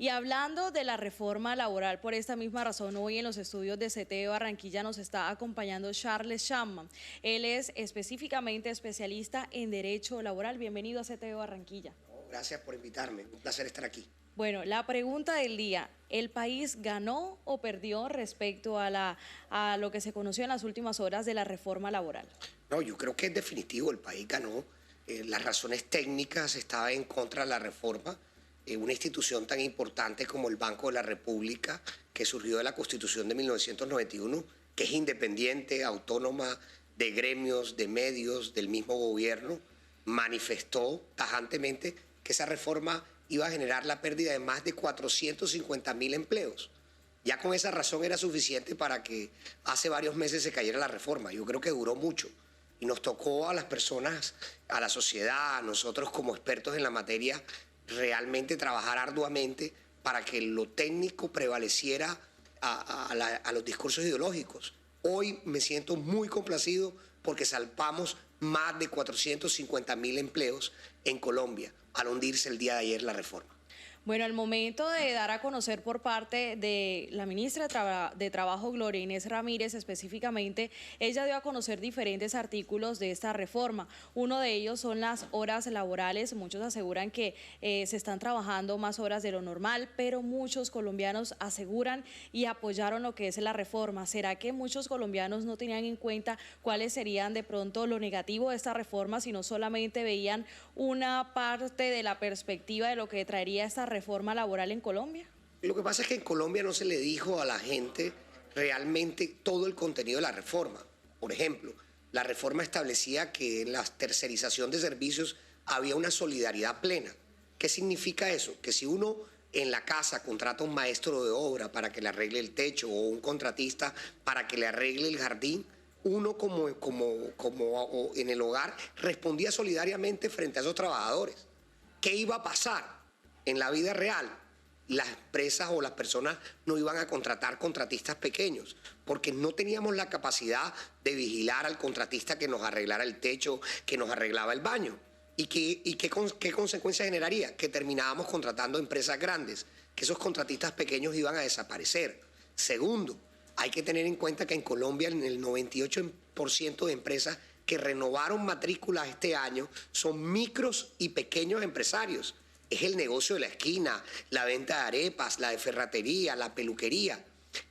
Y hablando de la reforma laboral, por esta misma razón, hoy en los estudios de CTE Barranquilla nos está acompañando Charles Chapman. Él es específicamente especialista en Derecho Laboral. Bienvenido a CTE Barranquilla. Gracias por invitarme, un placer estar aquí. Bueno, la pregunta del día, ¿el país ganó o perdió respecto a lo que se conoció en las últimas horas de la reforma laboral? No, yo creo que es definitivo, el país ganó. Las razones técnicas estaban en contra de la reforma. Una institución tan importante como el Banco de la República, que surgió de la Constitución de 1991, que es independiente, autónoma de gremios, de medios, del mismo gobierno, manifestó tajantemente que esa reforma iba a generar la pérdida de más de 450.000 empleos. Ya con esa razón era suficiente para que hace varios meses se cayera la reforma. Yo creo que duró mucho y nos tocó a las personas, a la sociedad, a nosotros como expertos en la materia, realmente trabajar arduamente para que lo técnico prevaleciera a los discursos ideológicos. Hoy me siento muy complacido porque salvamos más de 450.000 empleos en Colombia al hundirse el día de ayer la reforma. Bueno, al momento de dar a conocer por parte de la ministra de Trabajo, Gloria Inés Ramírez, específicamente, ella dio a conocer diferentes artículos de esta reforma. Uno de ellos son las horas laborales. Muchos aseguran que se están trabajando más horas de lo normal, pero muchos colombianos aseguran y apoyaron lo que es la reforma. ¿Será que muchos colombianos no tenían en cuenta cuáles serían de pronto lo negativo de esta reforma, sino solamente veían una parte de la perspectiva de lo que traería esta reforma laboral en Colombia? Lo que pasa es que en Colombia no se le dijo a la gente realmente todo el contenido de la reforma. Por ejemplo, la reforma establecía que en la tercerización de servicios había una solidaridad plena. ¿Qué significa eso? Que si uno en la casa contrata a un maestro de obra para que le arregle el techo o un contratista para que le arregle el jardín, uno como en el hogar respondía solidariamente frente a esos trabajadores. ¿Qué iba a pasar? En la vida real, las empresas o las personas no iban a contratar contratistas pequeños porque no teníamos la capacidad de vigilar al contratista que nos arreglara el techo, que nos arreglaba el baño. ¿Y qué consecuencias generaría? Que terminábamos contratando empresas grandes, que esos contratistas pequeños iban a desaparecer. Segundo, hay que tener en cuenta que en Colombia el 98% de empresas que renovaron matrículas este año son micros y pequeños empresarios. Es el negocio de la esquina, la venta de arepas, la de ferretería, la peluquería.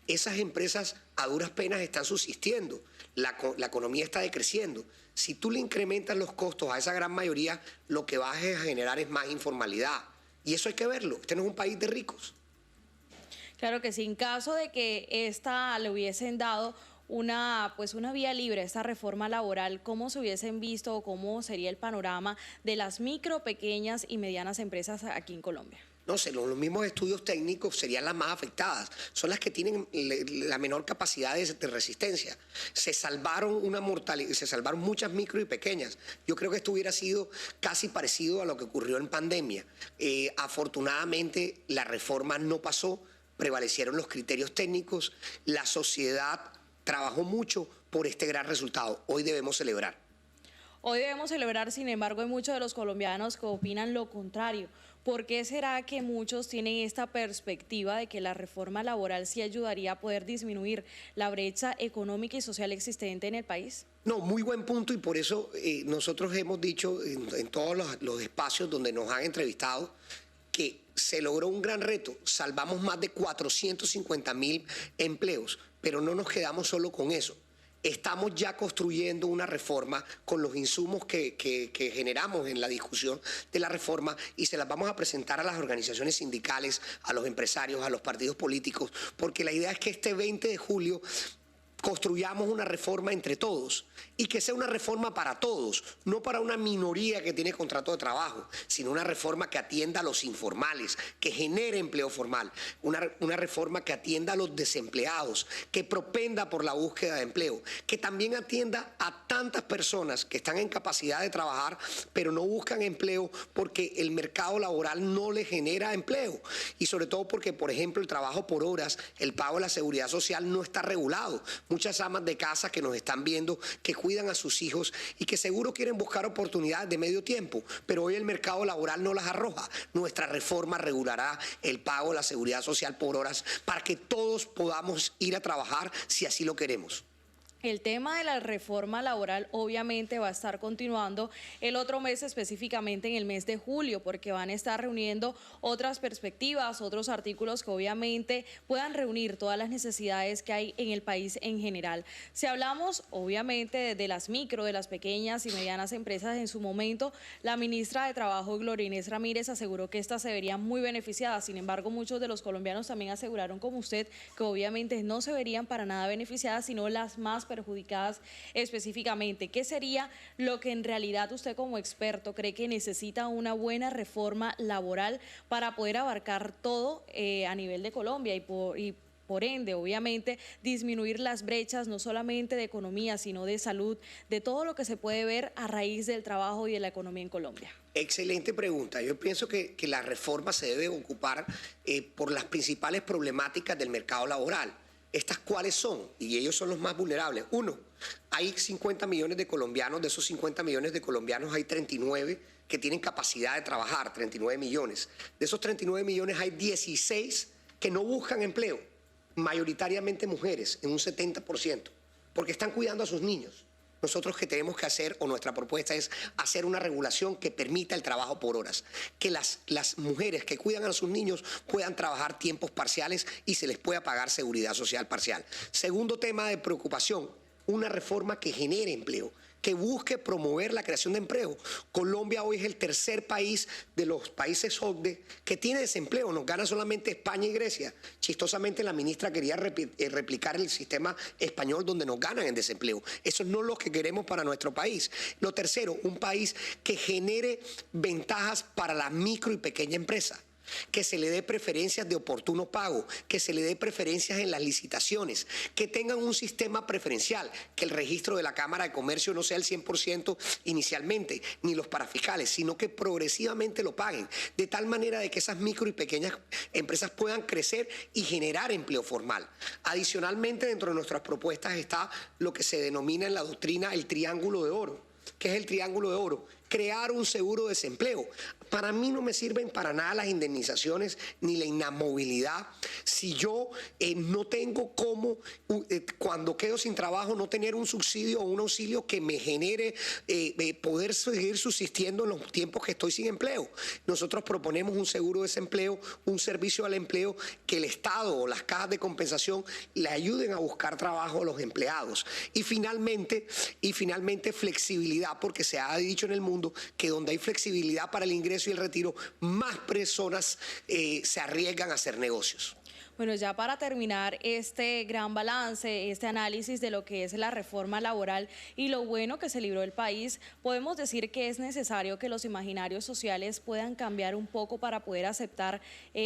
Esas empresas a duras penas están subsistiendo, la economía está decreciendo. Si tú le incrementas los costos a esa gran mayoría, lo que vas a generar es más informalidad. Y eso hay que verlo, este no es un país de ricos. Claro que sí, en caso de que le hubiesen dado una vía libre a esta reforma laboral, ¿cómo se hubiesen visto o cómo sería el panorama de las micro, pequeñas y medianas empresas aquí en Colombia? No sé, los mismos estudios técnicos serían las más afectadas, son las que tienen la menor capacidad de resistencia. Se salvaron muchas micro y pequeñas. Yo creo que esto hubiera sido casi parecido a lo que ocurrió en pandemia. Afortunadamente la reforma no pasó, prevalecieron los criterios técnicos, la sociedad trabajó mucho por este gran resultado. Hoy debemos celebrar. Hoy debemos celebrar, sin embargo, hay muchos de los colombianos que opinan lo contrario. ¿Por qué será que muchos tienen esta perspectiva de que la reforma laboral sí ayudaría a poder disminuir la brecha económica y social existente en el país? No, muy buen punto, y por eso nosotros hemos dicho en todos los espacios donde nos han entrevistado que se logró un gran reto, salvamos más de 450.000 empleos, pero no nos quedamos solo con eso. Estamos ya construyendo una reforma con los insumos que generamos en la discusión de la reforma y se las vamos a presentar a las organizaciones sindicales, a los empresarios, a los partidos políticos, porque la idea es que este 20 de julio construyamos una reforma entre todos y que sea una reforma para todos, no para una minoría que tiene contrato de trabajo, sino una reforma que atienda a los informales, que genere empleo formal, una reforma que atienda a los desempleados, que propenda por la búsqueda de empleo, que también atienda a tantas personas que están en capacidad de trabajar pero no buscan empleo porque el mercado laboral no les genera empleo, y sobre todo porque, por ejemplo, el trabajo por horas, el pago de la seguridad social no está regulado. muchas amas de casa que nos están viendo, que cuidan a sus hijos y que seguro quieren buscar oportunidades de medio tiempo, pero hoy el mercado laboral no las arroja. Nuestra reforma regulará el pago de la seguridad social por horas para que todos podamos ir a trabajar si así lo queremos. El tema de la reforma laboral obviamente va a estar continuando el otro mes, específicamente en el mes de julio, porque van a estar reuniendo otras perspectivas, otros artículos que obviamente puedan reunir todas las necesidades que hay en el país en general. Si hablamos obviamente de las micro, de las pequeñas y medianas empresas, en su momento la ministra de Trabajo, Gloria Inés Ramírez, aseguró que estas se verían muy beneficiadas. Sin embargo, muchos de los colombianos también aseguraron, como usted, que obviamente no se verían para nada beneficiadas, sino las más perjudicadas específicamente. ¿Qué sería lo que en realidad usted como experto cree que necesita una buena reforma laboral para poder abarcar todo a nivel de Colombia y por ende, obviamente, disminuir las brechas no solamente de economía, sino de salud, de todo lo que se puede ver a raíz del trabajo y de la economía en Colombia? Excelente pregunta. Yo pienso que la reforma se debe ocupar por las principales problemáticas del mercado laboral. ¿Estas cuáles son? Y ellos son los más vulnerables. Uno, hay 50 millones de colombianos, de esos 50 millones de colombianos hay 39 que tienen capacidad de trabajar, 39 millones. De esos 39 millones hay 16 que no buscan empleo, mayoritariamente mujeres, en un 70%, porque están cuidando a sus niños. Nosotros que tenemos que hacer, o nuestra propuesta es hacer una regulación que permita el trabajo por horas, que las mujeres que cuidan a sus niños puedan trabajar tiempos parciales y se les pueda pagar seguridad social parcial. Segundo tema de preocupación, una reforma que genere empleo, que busque promover la creación de empleo. Colombia hoy es el tercer país de los países OCDE que tiene desempleo, nos gana solamente España y Grecia. Chistosamente la ministra quería replicar el sistema español donde nos ganan en desempleo. Eso no es lo que queremos para nuestro país. Lo tercero, un país que genere ventajas para la micro y pequeña empresa, que se le dé preferencias de oportuno pago, que se le dé preferencias en las licitaciones, que tengan un sistema preferencial, que el registro de la Cámara de Comercio no sea el 100% inicialmente, ni los parafiscales, sino que progresivamente lo paguen, de tal manera de que esas micro y pequeñas empresas puedan crecer y generar empleo formal. Adicionalmente, dentro de nuestras propuestas está lo que se denomina en la doctrina el triángulo de oro. ¿Qué es el triángulo de oro? Crear un seguro de desempleo. Para mí no me sirven para nada las indemnizaciones ni la inamovilidad si yo no tengo cómo, cuando quedo sin trabajo, no tener un subsidio o un auxilio que me genere poder seguir subsistiendo en los tiempos que estoy sin empleo. Nosotros proponemos un seguro de desempleo, un servicio al empleo, que el Estado o las cajas de compensación le ayuden a buscar trabajo a los empleados. Y finalmente flexibilidad, porque se ha dicho en el mundo que donde hay flexibilidad para el ingreso y el retiro, más personas se arriesgan a hacer negocios. Bueno, ya para terminar este gran balance, este análisis de lo que es la reforma laboral y lo bueno que se libró el país, podemos decir que es necesario que los imaginarios sociales puedan cambiar un poco para poder aceptar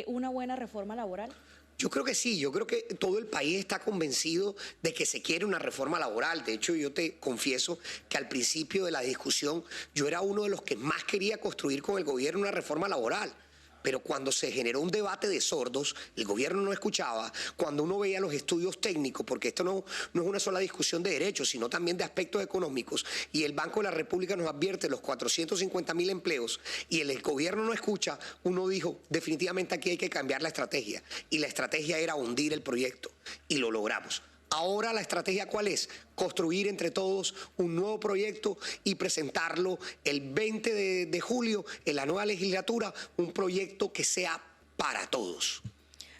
una buena reforma laboral. Yo creo que sí, yo creo que todo el país está convencido de que se quiere una reforma laboral. De hecho, yo te confieso que al principio de la discusión yo era uno de los que más quería construir con el gobierno una reforma laboral. Pero cuando se generó un debate de sordos, el gobierno no escuchaba, cuando uno veía los estudios técnicos, porque esto no es una sola discusión de derechos, sino también de aspectos económicos, y el Banco de la República nos advierte los 450.000 empleos, y el gobierno no escucha, uno dijo, definitivamente aquí hay que cambiar la estrategia, y la estrategia era hundir el proyecto, y lo logramos. Ahora la estrategia ¿cuál es? Construir entre todos un nuevo proyecto y presentarlo el 20 de julio en la nueva legislatura, un proyecto que sea para todos.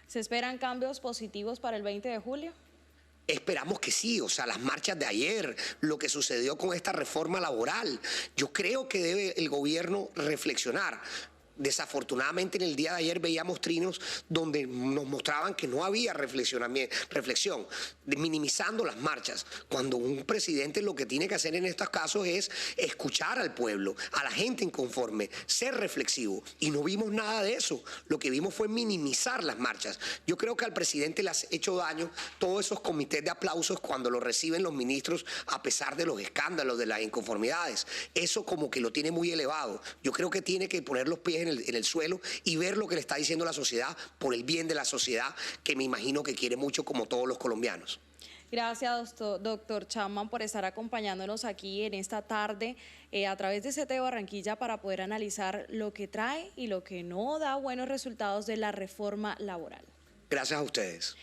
¿Se esperan cambios positivos para el 20 de julio? Esperamos que sí, o sea, las marchas de ayer, lo que sucedió con esta reforma laboral. Yo creo que debe el gobierno reflexionar. Desafortunadamente en el día de ayer veíamos trinos donde nos mostraban que no había reflexión, minimizando las marchas, cuando un presidente lo que tiene que hacer en estos casos es escuchar al pueblo, a la gente inconforme, ser reflexivo, y no vimos nada de eso. Lo que vimos fue minimizar las marchas. Yo creo que al presidente le ha hecho daño todos esos comités de aplausos cuando lo reciben los ministros a pesar de los escándalos, de las inconformidades. Eso como que lo tiene muy elevado. Yo creo que tiene que poner los pies en el suelo y ver lo que le está diciendo la sociedad por el bien de la sociedad, que me imagino que quiere mucho como todos los colombianos. Gracias, doctor Chapman, por estar acompañándonos aquí en esta tarde a través de CT Barranquilla para poder analizar lo que trae y lo que no da buenos resultados de la reforma laboral. Gracias a ustedes.